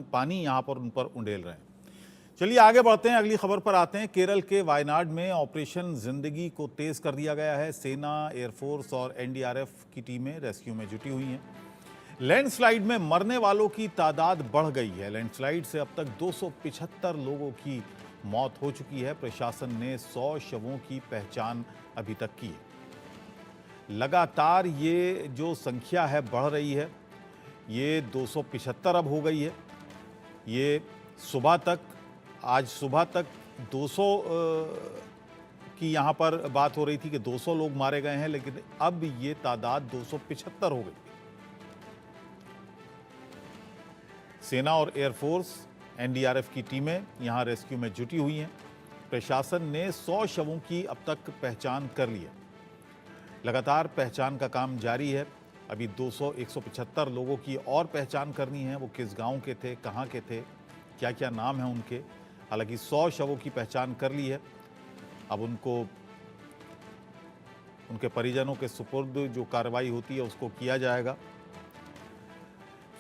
पानी यहाँ पर उन पर उंडेल रहे हैं। चलिए आगे बढ़ते हैं, अगली खबर पर आते हैं। केरल के वायनाड में ऑपरेशन जिंदगी को तेज कर दिया गया है। सेना, एयरफोर्स और एनडीआरएफ की टीमें रेस्क्यू में जुटी हुई हैं। लैंडस्लाइड में मरने वालों की तादाद बढ़ गई है। लैंडस्लाइड से अब तक 275 लोगों की मौत हो चुकी है। प्रशासन ने 100 शवों की पहचान अभी तक की है। लगातार ये जो संख्या है बढ़ रही है, ये 275 अब हो गई है। ये सुबह तक, आज सुबह तक 200 की यहाँ पर बात हो रही थी कि 200 लोग मारे गए हैं, लेकिन अब ये तादाद 275 हो गई। सेना और एयरफोर्स, एनडीआरएफ की टीमें यहाँ रेस्क्यू में जुटी हुई हैं। प्रशासन ने 100 शवों की अब तक पहचान कर ली है। लगातार पहचान का काम जारी है। अभी 175 लोगों की और पहचान करनी है। वो किस गांव के थे, कहाँ के थे, क्या क्या नाम है उनके। हालांकि 100 शवों की पहचान कर ली है। अब उनको उनके परिजनों के सुपुर्द जो कार्रवाई होती है उसको किया जाएगा।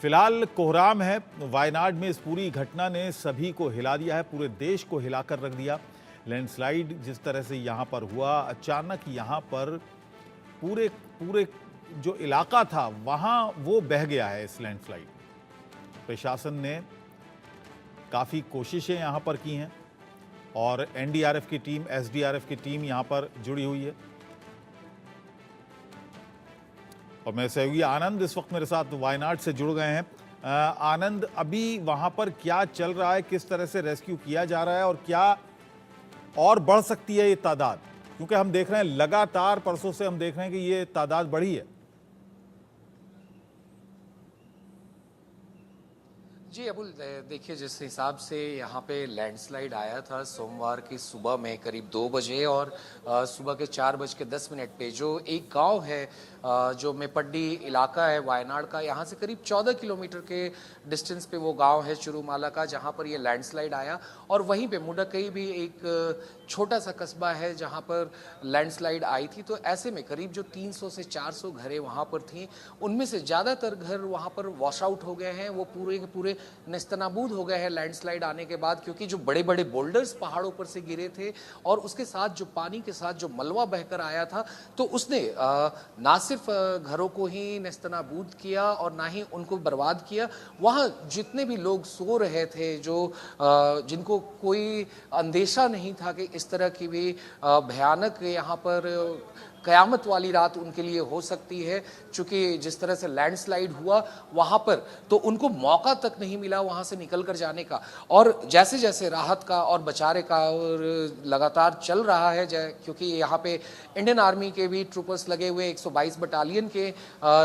फिलहाल कोहराम है वायनाड में। इस पूरी घटना ने सभी को हिला दिया है, पूरे देश को हिलाकर रख दिया। लैंडस्लाइड जिस तरह से यहाँ पर हुआ, अचानक यहाँ पर पूरे जो इलाका था वहाँ वो बह गया है इस लैंडस्लाइड। प्रशासन ने काफ़ी कोशिशें यहाँ पर की हैं और एनडीआरएफ की टीम, एसडीआरएफ की टीम यहाँ पर जुड़ी हुई है। और मैं सहयोगी आनंद इस वक्त मेरे साथ वायनाड से जुड़ गए हैं। आनंद, अभी वहाँ पर क्या चल रहा है, किस तरह से रेस्क्यू किया जा रहा है और क्या और बढ़ सकती है ये तादाद? क्योंकि हम देख रहे हैं लगातार परसों से हम देख रहे हैं कि ये तादाद बढ़ी है। जी अबुल, देखिए जिस हिसाब से यहाँ पे लैंडस्लाइड आया था सोमवार की सुबह में करीब 2 बजे और सुबह के 4:10 पे, जो एक गांव है जो मेपड्डी इलाका है वायनाड का, यहाँ से करीब 14 किलोमीटर के डिस्टेंस पे वो गांव है चुरूमाला का, जहाँ पर ये लैंडस्लाइड आया। और वहीं पे मुडक्कई भी एक छोटा सा कस्बा है जहाँ पर लैंडस्लाइड आई थी। तो ऐसे में करीब जो 300 से 400 घरें वहाँ पर थीं, उनमें से ज़्यादातर घर वहाँ पर वॉश आउट हो गए हैं। वो पूरे के पूरे नेस्तनाबूद हो गए हैं लैंडस्लाइड आने के बाद, क्योंकि जो बड़े बड़े बोल्डर्स पहाड़ों पर से गिरे थे और उसके साथ जो पानी के साथ जो मलबा बहकर आया था, तो उसने ना सिर्फ घरों को ही नेस्तनाबूद किया और ना ही उनको बर्बाद किया। वहाँ जितने भी लोग सो रहे थे, जो जिनको कोई अंदेशा नहीं था कि इस तरह की भी भयानक यहाँ पर कयामत वाली रात उनके लिए हो सकती है, चूंकि जिस तरह से लैंडस्लाइड हुआ वहाँ पर, तो उनको मौका तक नहीं मिला वहाँ से निकल कर जाने का। और जैसे जैसे राहत का और बचाने का और लगातार चल रहा है, क्योंकि यहाँ पे इंडियन आर्मी के भी ट्रूपर्स लगे हुए, 122 बटालियन के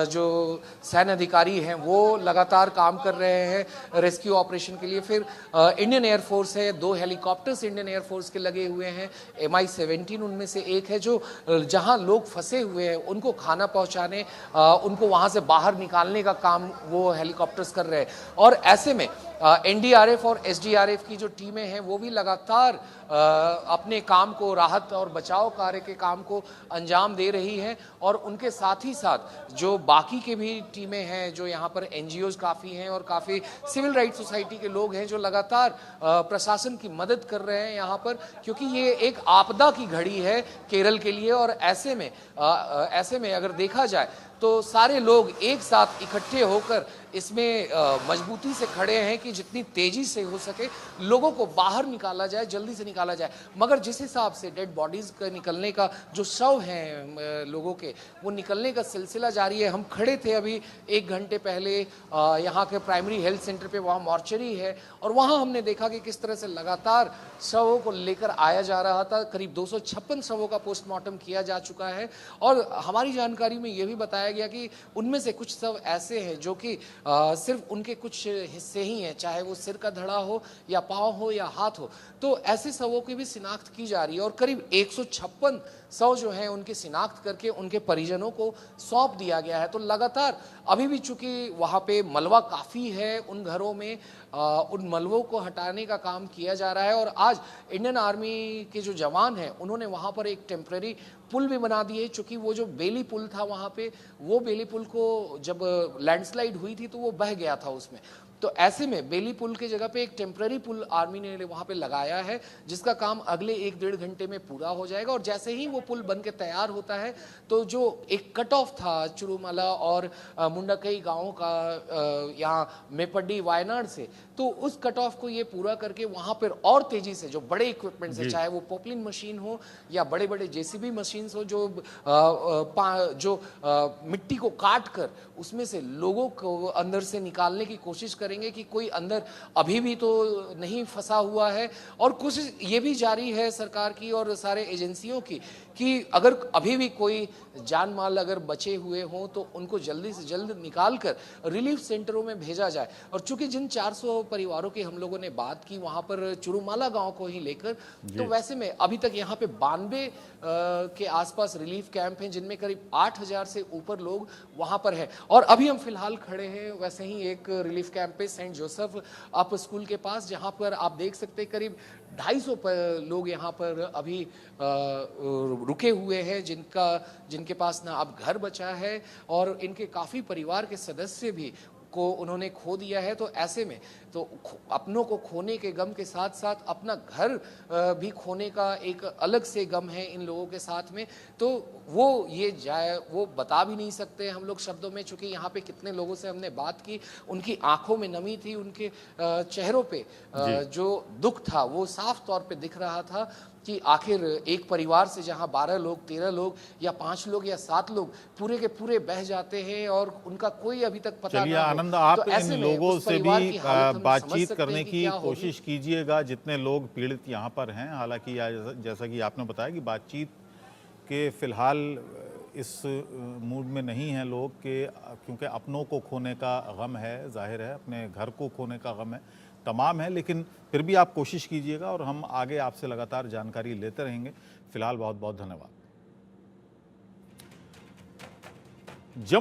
जो सैन्य अधिकारी हैं वो लगातार काम कर रहे हैं रेस्क्यू ऑपरेशन के लिए। फिर इंडियन एयरफोर्स है, 2 हेलीकॉप्टर्स इंडियन एयरफोर्स के लगे हुए हैं। MI-17 उनमें से एक है, जो जहाँ लोग फंसे हुए हैं उनको खाना पहुंचाने, उनको वहां से बाहर निकालने का काम वो हेलीकॉप्टर्स कर रहे हैं। और ऐसे में एनडीआरएफ और एसडीआरएफ की जो टीमें हैं वो भी लगातार अपने काम को, राहत और बचाव कार्य के काम को अंजाम दे रही हैं। और उनके साथ ही साथ जो बाकी के भी टीमें हैं, जो यहाँ पर एनजीओज काफ़ी हैं और काफ़ी सिविल राइट सोसाइटी के लोग हैं, जो लगातार प्रशासन की मदद कर रहे हैं यहाँ पर, क्योंकि ये एक आपदा की घड़ी है केरल के लिए। और ऐसे में अगर देखा जाए तो सारे लोग एक साथ इकट्ठे होकर इसमें मजबूती से खड़े हैं कि जितनी तेजी से हो सके लोगों को बाहर निकाला जाए, जल्दी से निकाला जाए। मगर जिस हिसाब से डेड बॉडीज का निकलने का, जो शव हैं लोगों के, वो निकलने का सिलसिला जारी है। हम खड़े थे अभी 1 घंटे पहले यहाँ के प्राइमरी हेल्थ सेंटर पे, वहाँ मॉर्चरी है, और वहाँ हमने देखा कि किस तरह से लगातार शवों को लेकर आया जा रहा था। करीब 256 शवों का पोस्टमार्टम किया जा चुका है। और हमारी जानकारी में ये भी बताया गया कि उनमें से कुछ शव ऐसे हैं जो कि सिर्फ उनके कुछ हिस्से ही हैं, चाहे वो सिर का धड़ा हो या पाँव हो या हाथ हो, तो ऐसे शवों की भी शिनाख्त की जा रही है। और करीब 156 शव जो हैं उनकी शिनाख्त करके उनके परिजनों को सौंप दिया गया है। तो लगातार अभी भी चूंकि वहाँ पे मलबा काफ़ी है उन घरों में, उन मलबों को हटाने का काम किया जा रहा है। और आज इंडियन आर्मी के जो जवान हैं उन्होंने वहाँ पर एक टेम्परेरी पुल भी बना दिए, चूंकि वो जो बेली पुल था वहाँ पे, वो बेली पुल को जब लैंडस्लाइड हुई थी तो वो बह गया था उसमें। तो ऐसे में बेली पुल की जगह पे एक टेम्पररी पुल आर्मी ने वहां पे लगाया है, जिसका काम अगले 1-1.5 घंटे में पूरा हो जाएगा। और जैसे ही वो पुल बन के तैयार होता है तो जो एक कट ऑफ था चुरुमाला और मुंडाकई गांवों का यहाँ मेपड्डी वायनाड से, तो उस कट ऑफ को ये पूरा करके वहां पर और तेजी से जो बड़े इक्विपमेंट है, चाहे वो पोपलिन मशीन हो या बड़े बड़े जेसीबी मशीन हो, जो मिट्टी को काट कर उसमें से लोगों को अंदर से निकालने की कोशिश करेंगे कि कोई अंदर अभी भी तो नहीं फंसा हुआ है। और कोशिश ये भी जारी है सरकार की और सारे एजेंसियों की कि अगर अभी भी कोई जान माल अगर बचे हुए हों तो उनको जल्दी से जल्द निकाल कर रिलीफ सेंटरों में भेजा जाए। और चूंकि जिन 400 परिवारों की हम लोगों ने बात की वहां पर चुरुमाला गांव को ही लेकर, तो वैसे में अभी तक यहाँ पे 92 के आसपास रिलीफ कैंप हैं, जिनमें करीब 8000 से ऊपर लोग वहां पर हैं। और अभी हम फिलहाल खड़े हैं वैसे ही एक रिलीफ कैंप पे सेंट जोसेफ अप स्कूल के पास, जहां पर आप देख सकते हैं करीब 250 लोग यहाँ पर अभी रुके हुए हैं, जिनके पास ना अब घर बचा है और इनके काफ़ी परिवार के सदस्य भी को उन्होंने खो दिया है। तो ऐसे में तो अपनों को खोने के गम के साथ साथ अपना घर भी खोने का एक अलग से गम है इन लोगों के साथ में। तो वो बता भी नहीं सकते हम लोग शब्दों में, चूंकि यहाँ पे कितने लोगों से हमने बात की, उनकी आंखों में नमी थी, उनके चेहरों पे जो दुख था वो साफ तौर पे दिख रहा था कि आखिर एक परिवार से जहां 12 लोग, 13 लोग या 5 लोग या 7 लोग पूरे के पूरे बह जाते हैं और उनका कोई अभी तक पता चलिए ना हो। आनंद, आप तो ऐसे इन में लोगों उस से परिवार भी की हालत हम समझ बातचीत सकते करने हैं कि की क्या होगी। कोशिश कीजिएगा जितने लोग पीड़ित यहाँ पर हैं। हालांकि जैसा कि आपने बताया कि बातचीत के फिलहाल इस मूड में नहीं हैं लोग के, क्योंकि अपनों को खोने का गम है, जाहिर है अपने घर को खोने का गम है, तमाम है। लेकिन फिर भी आप कोशिश कीजिएगा और हम आगे आपसे लगातार जानकारी लेते रहेंगे। फिलहाल बहुत बहुत धन्यवाद।